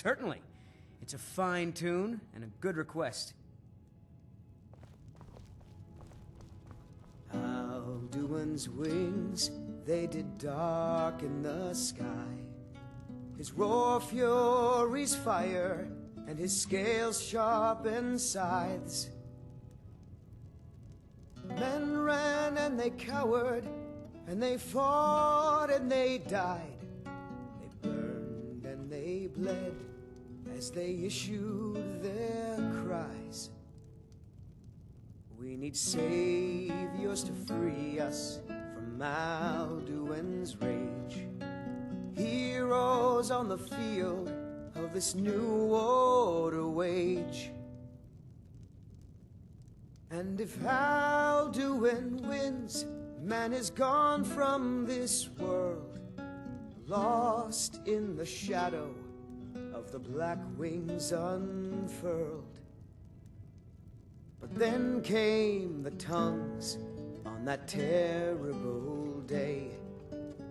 Certainly. It's a fine tune and a good request. Alduin's wings, they did darken the sky. His roar fury's fire, and his scales sharpened scythes. Men ran and they cowered, and they fought and they died. They burned and they bled as they issued their cries. We need saviors to free us from Alduin's rage. Heroes on the field of this new order wage. And if Alduin wins, man is gone from this world, lost in the shadow of the black wings unfurled. But then came the tongues on that terrible day.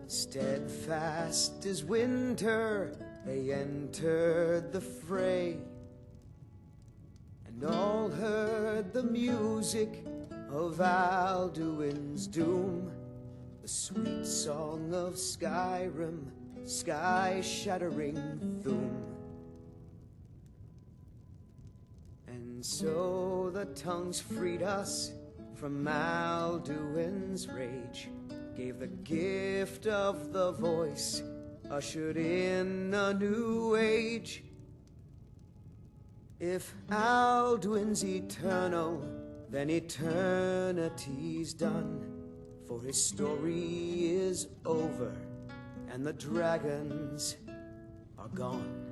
Steadfast as winter, they entered the fray, and all heard the music of Alduin's doom, the sweet song of Skyrim, sky-shattering Thum. And so the tongues freed us from Alduin's rage, gave the gift of the voice, ushered in a new age. If Alduin's eternal, then eternity's done, for his story is over and the dragons are gone.